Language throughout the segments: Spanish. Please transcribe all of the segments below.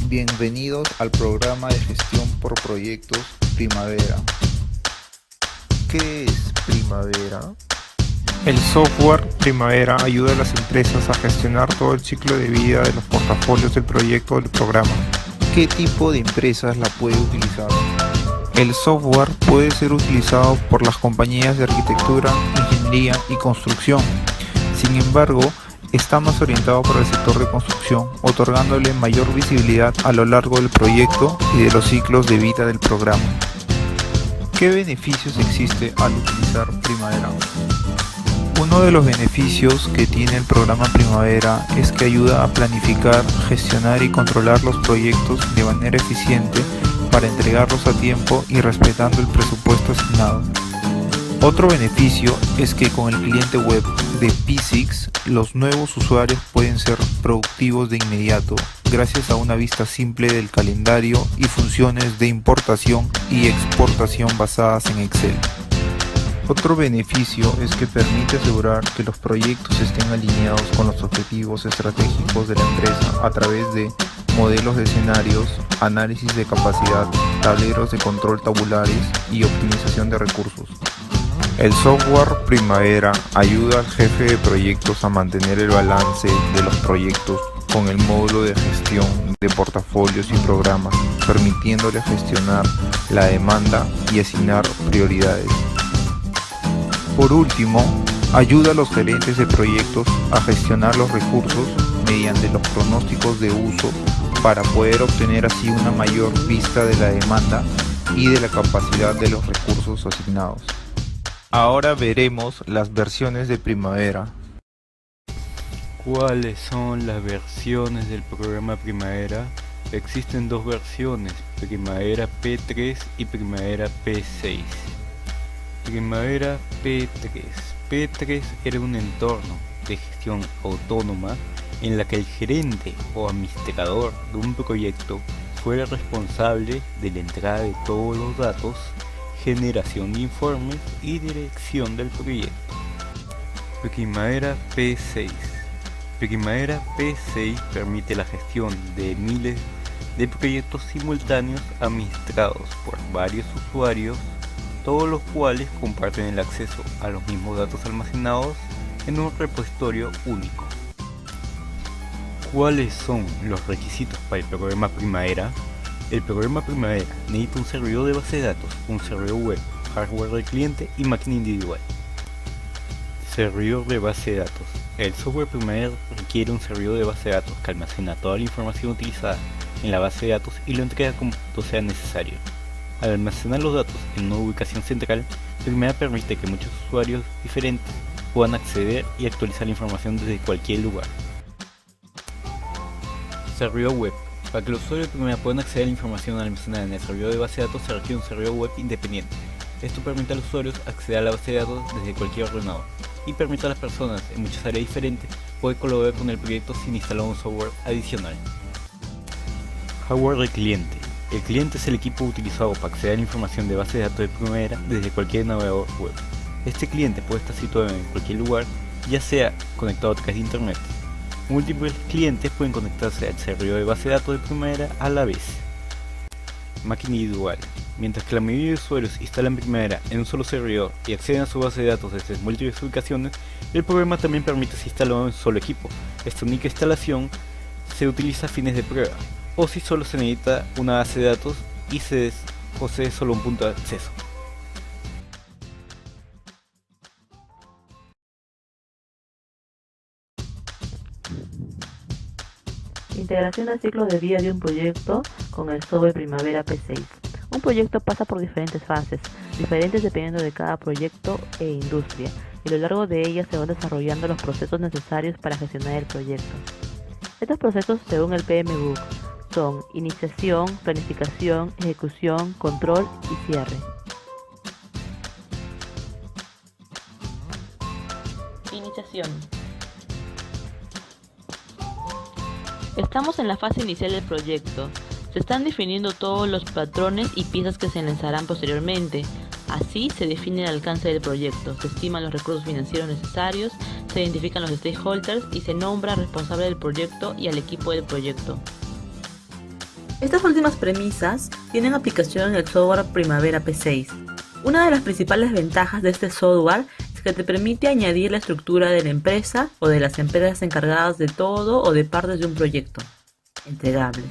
Bienvenidos al programa de gestión por proyectos Primavera. ¿Qué es Primavera? El software Primavera ayuda a las empresas a gestionar todo el ciclo de vida de los portafolios del proyecto o del programa. ¿Qué tipo de empresas la puede utilizar? El software puede ser utilizado por las compañías de arquitectura, ingeniería y construcción. Sin embargo, está más orientado para el sector de construcción, otorgándole mayor visibilidad a lo largo del proyecto y de los ciclos de vida del programa. ¿Qué beneficios existe al utilizar Primavera? Uno de los beneficios que tiene el programa Primavera es que ayuda a planificar, gestionar y controlar los proyectos de manera eficiente para entregarlos a tiempo y respetando el presupuesto asignado. Otro beneficio es que con el cliente web de P6 los nuevos usuarios pueden ser productivos de inmediato gracias a una vista simple del calendario y funciones de importación y exportación basadas en Excel. Otro beneficio es que permite asegurar que los proyectos estén alineados con los objetivos estratégicos de la empresa a través de modelos de escenarios, análisis de capacidad, tableros de control tabulares y optimización de recursos. El software Primavera ayuda al jefe de proyectos a mantener el balance de los proyectos con el módulo de gestión de portafolios y programas, permitiéndole gestionar la demanda y asignar prioridades. Por último, ayuda a los gerentes de proyectos a gestionar los recursos mediante los pronósticos de uso para poder obtener así una mayor vista de la demanda y de la capacidad de los recursos asignados. Ahora veremos las versiones de Primavera. ¿Cuáles son las versiones del programa Primavera? Existen dos versiones, Primavera P3 y Primavera P6. Primavera P3. P3 era un entorno de gestión autónoma en la que el gerente o administrador de un proyecto fuera responsable de la entrada de todos los datos, generación de informes y dirección del proyecto. Primavera P6. Primavera P6 permite la gestión de miles de proyectos simultáneos administrados por varios usuarios, todos los cuales comparten el acceso a los mismos datos almacenados en un repositorio único. ¿Cuáles son los requisitos para el programa Primavera? El programa Primavera necesita un servidor de base de datos, un servidor web, hardware del cliente y máquina individual. Servidor de base de datos. El software Primavera requiere un servidor de base de datos que almacena toda la información utilizada en la base de datos y lo entrega cuando sea necesario. Al almacenar los datos en una ubicación central, Primavera permite que muchos usuarios diferentes puedan acceder y actualizar la información desde cualquier lugar. Servidor web. Para que los usuarios de Primavera puedan acceder a la información almacenada en el servidor de base de datos se requiere un servidor web independiente. Esto permite a los usuarios acceder a la base de datos desde cualquier ordenador y permite a las personas en muchas áreas diferentes poder colaborar con el proyecto sin instalar un software adicional. Hardware del cliente. El cliente es el equipo utilizado para acceder a la información de base de datos de Primavera desde cualquier navegador web. Este cliente puede estar situado en cualquier lugar, ya sea conectado a través de internet. Múltiples clientes pueden conectarse al servidor de base de datos de Primavera a la vez. Máquina individual. Mientras que la mayoría de usuarios instalan Primavera en un solo servidor y acceden a su base de datos desde múltiples ubicaciones, el programa también permite ser instalado en un solo equipo. Esta única instalación se utiliza a fines de prueba, o si solo se necesita una base de datos y se posee solo un punto de acceso. Integración al ciclo de vida de un proyecto con el software Primavera P6. Un proyecto pasa por diferentes fases, diferentes dependiendo de cada proyecto e industria, y a lo largo de ellas se van desarrollando los procesos necesarios para gestionar el proyecto. Estos procesos, según el PMBOK, son iniciación, planificación, ejecución, control y cierre. Iniciación. Estamos en la fase inicial del proyecto. Se están definiendo todos los patrones y piezas que se lanzarán posteriormente. Así se define el alcance del proyecto, se estiman los recursos financieros necesarios, se identifican los stakeholders y se nombra responsable del proyecto y al equipo del proyecto. Estas últimas premisas tienen aplicación en el software Primavera P6. Una de las principales ventajas de este software es que te permite añadir la estructura de la empresa o de las empresas encargadas de todo o de partes de un proyecto. Entregables.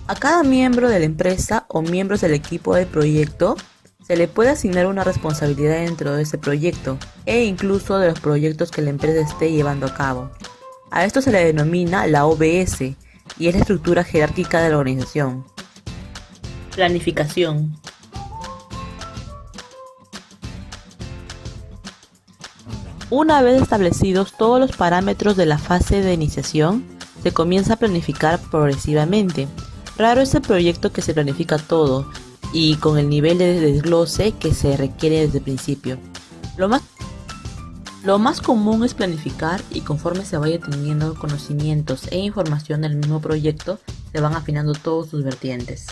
A cada miembro de la empresa o miembros del equipo del proyecto se le puede asignar una responsabilidad dentro de ese proyecto e incluso de los proyectos que la empresa esté llevando a cabo. A esto se le denomina la OBS y es la estructura jerárquica de la organización. Planificación. Una vez establecidos todos los parámetros de la fase de iniciación, se comienza a planificar progresivamente. Raro es el proyecto que se planifica todo y con el nivel de desglose que se requiere desde el principio. Lo más común es planificar y conforme se vaya teniendo conocimientos e información del mismo proyecto, se van afinando todos sus vertientes.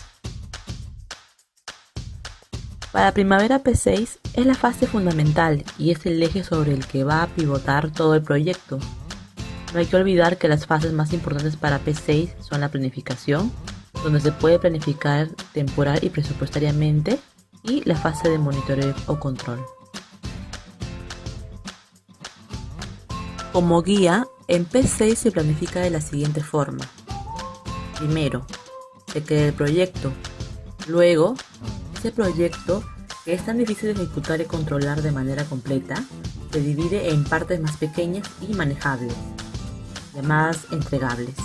Para Primavera P6 es la fase fundamental y es el eje sobre el que va a pivotar todo el proyecto. No hay que olvidar que las fases más importantes para P6 son la planificación, donde se puede planificar temporal y presupuestariamente, y la fase de monitoreo o control. Como guía, en P6 se planifica de la siguiente forma. Primero, se crea el proyecto. Luego, ese proyecto, que es tan difícil de ejecutar y controlar de manera completa, se divide en partes más pequeñas y manejables, llamadas entregables.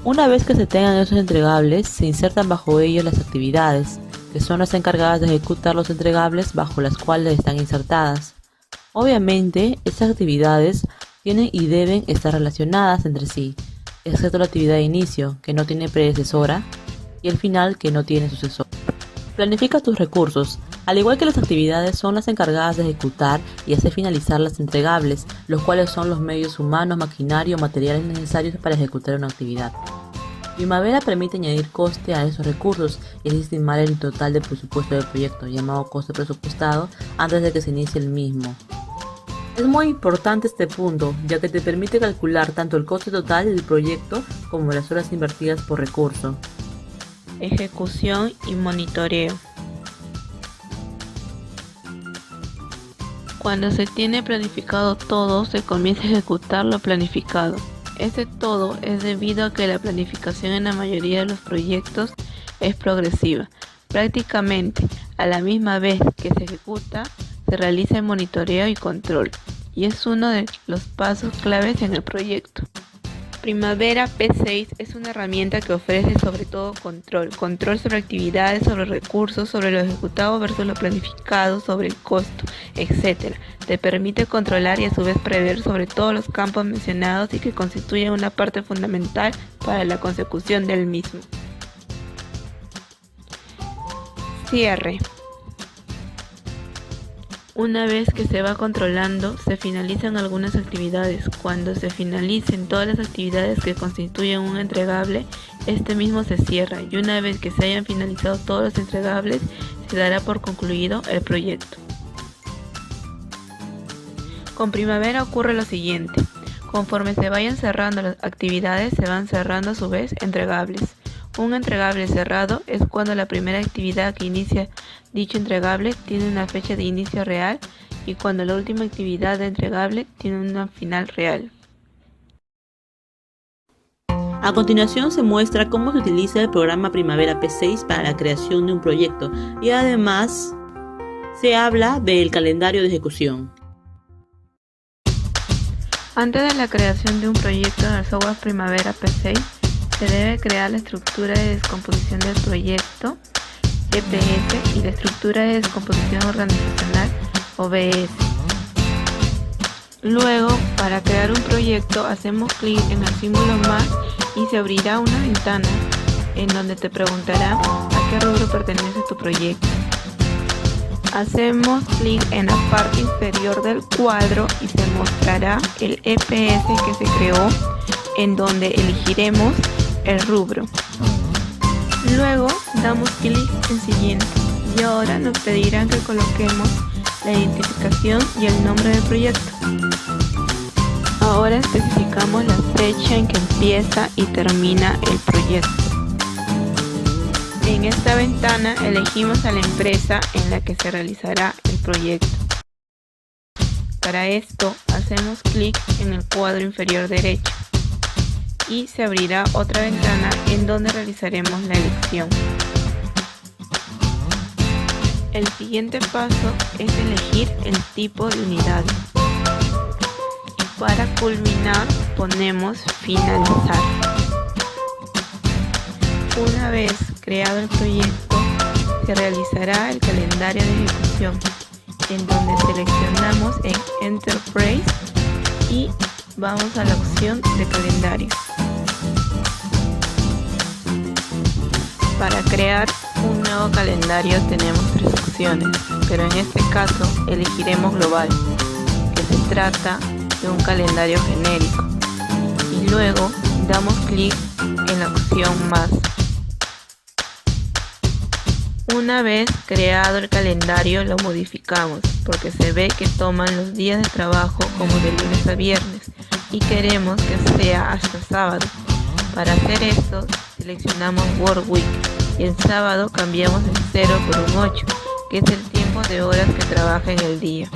Una vez que se tengan esos entregables, se insertan bajo ellos las actividades, que son las encargadas de ejecutar los entregables bajo las cuales están insertadas. Obviamente, estas actividades tienen y deben estar relacionadas entre sí, excepto la actividad de inicio, que no tiene predecesora, y el final, que no tiene sucesor. Planifica tus recursos. Al igual que las actividades, son las encargadas de ejecutar y hacer finalizar las entregables, los cuales son los medios humanos, maquinario o materiales necesarios para ejecutar una actividad. Primavera permite añadir coste a esos recursos y es estimar el total del presupuesto del proyecto, llamado coste presupuestado, antes de que se inicie el mismo. Es muy importante este punto, ya que te permite calcular tanto el coste total del proyecto como las horas invertidas por recurso. Ejecución y monitoreo. Cuando se tiene planificado todo, se comienza a ejecutar lo planificado. Este todo es debido a que la planificación en la mayoría de los proyectos es progresiva. Prácticamente a la misma vez que se ejecuta, se realiza el monitoreo y control, y es uno de los pasos claves en el proyecto. Primavera P6 es una herramienta que ofrece sobre todo control sobre actividades, sobre recursos, sobre lo ejecutado versus lo planificado, sobre el costo, etc. Te permite controlar y a su vez prever sobre todos los campos mencionados y que constituyen una parte fundamental para la consecución del mismo. Cierre. Una vez que se va controlando, se finalizan algunas actividades. Cuando se finalicen todas las actividades que constituyen un entregable, este mismo se cierra y una vez que se hayan finalizado todos los entregables, se dará por concluido el proyecto. Con Primavera ocurre lo siguiente. Conforme se vayan cerrando las actividades, se van cerrando a su vez entregables. Un entregable cerrado es cuando la primera actividad que inicia dicho entregable tiene una fecha de inicio real y cuando la última actividad de entregable tiene una final real. A continuación se muestra cómo se utiliza el programa Primavera P6 para la creación de un proyecto y además se habla del calendario de ejecución. Antes de la creación de un proyecto en el software Primavera P6, se debe crear la estructura de descomposición del proyecto, EPS, y la estructura de descomposición organizacional, OBS. Luego, para crear un proyecto, hacemos clic en el símbolo más y se abrirá una ventana en donde te preguntará a qué rubro pertenece tu proyecto. Hacemos clic en la parte inferior del cuadro y se mostrará el EPS que se creó, en donde elegiremos el rubro. Luego damos clic en siguiente y ahora nos pedirán que coloquemos la identificación y el nombre del proyecto. Ahora especificamos la fecha en que empieza y termina el proyecto. En esta ventana elegimos a la empresa en la que se realizará el proyecto. Para esto hacemos clic en el cuadro inferior derecho y se abrirá otra ventana en donde realizaremos la elección. El siguiente paso es elegir el tipo de unidades. Para culminar ponemos finalizar. Una vez creado el proyecto, se realizará el calendario de ejecución, en donde seleccionamos en Enterprise y vamos a la opción de calendario. Para crear un nuevo calendario tenemos 3 opciones, pero en este caso elegiremos global, que se trata de un calendario genérico, y luego damos clic en la opción más. Una vez creado el calendario lo modificamos porque se ve que toman los días de trabajo como de lunes a viernes y queremos que sea hasta sábado. Para hacer esto seleccionamos Work Week y el sábado cambiamos el 0 por un 8, que es el tiempo de horas que trabaja en el día.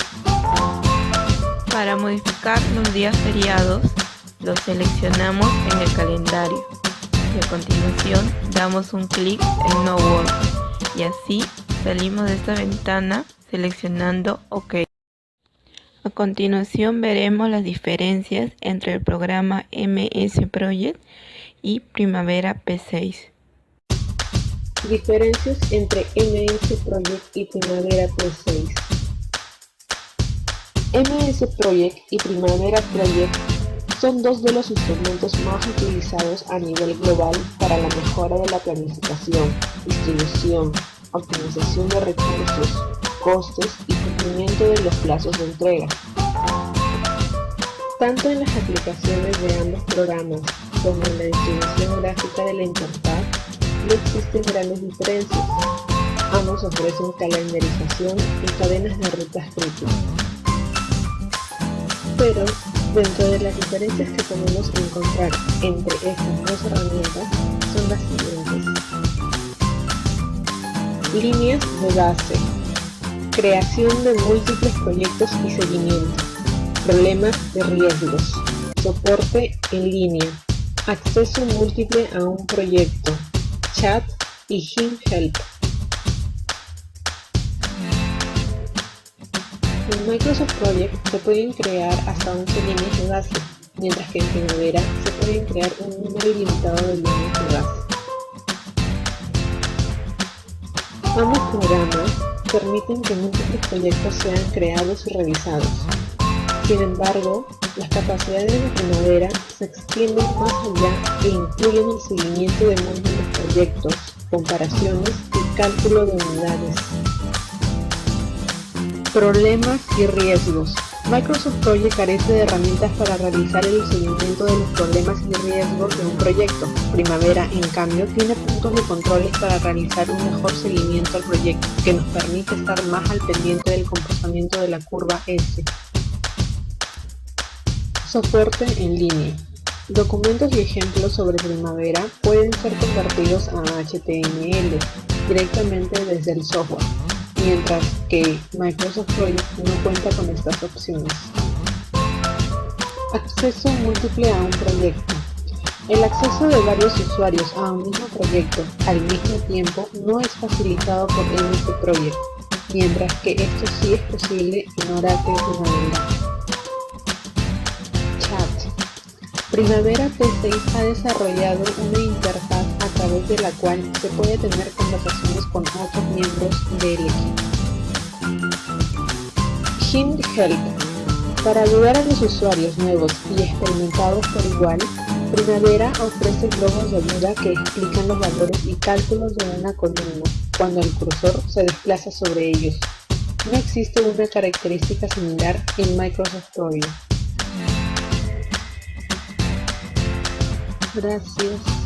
Para modificar los días feriados los seleccionamos en el calendario y a continuación damos un clic en No Work. Y así salimos de esta ventana seleccionando OK. A continuación veremos las diferencias entre el programa MS Project y Primavera P6. Diferencias entre MS Project y Primavera P6. MS Project y Primavera Project son dos de los instrumentos más utilizados a nivel global para la mejora de la planificación, distribución, optimización de recursos, costes y cumplimiento de los plazos de entrega. Tanto en las aplicaciones de ambos programas como en la distribución gráfica de la interfaz no existen grandes diferencias. Ambos ofrecen calendarización y cadenas de rutas críticas. Pero dentro de las diferencias que podemos encontrar entre estas dos herramientas son las siguientes. Líneas de base. Creación de múltiples proyectos y seguimiento. Problemas de riesgos. Soporte en línea. Acceso múltiple a un proyecto. Chat y Him Help. En Microsoft Project se pueden crear hasta 11 líneas de base, mientras que en Primavera se pueden crear un número ilimitado de líneas de base. Ambos programas permiten que múltiples proyectos sean creados y revisados. Sin embargo, las capacidades de Primavera se extienden más allá e incluyen el seguimiento de múltiples proyectos, comparaciones y cálculo de unidades. Problemas y riesgos. Microsoft Project carece de herramientas para realizar el seguimiento de los problemas y riesgos de un proyecto. Primavera, en cambio, tiene puntos de controles para realizar un mejor seguimiento al proyecto, que nos permite estar más al pendiente del comportamiento de la curva S. Soporte en línea. Documentos y ejemplos sobre Primavera pueden ser convertidos a HTML directamente desde el software, mientras que Microsoft Project no cuenta con estas opciones. Acceso múltiple a un proyecto. El acceso de varios usuarios a un mismo proyecto al mismo tiempo no es facilitado por MS Project, mientras que esto sí es posible en Oracle Primavera. Chat. Primavera P6 ha desarrollado una interfaz a través de la cual se puede tener conversaciones con otros miembros del equipo. Him Help. Para ayudar a los usuarios nuevos y experimentados por igual, Primavera ofrece globos de ayuda que explican los valores y cálculos de una columna cuando el cursor se desplaza sobre ellos. No existe una característica similar en Microsoft Project. Gracias.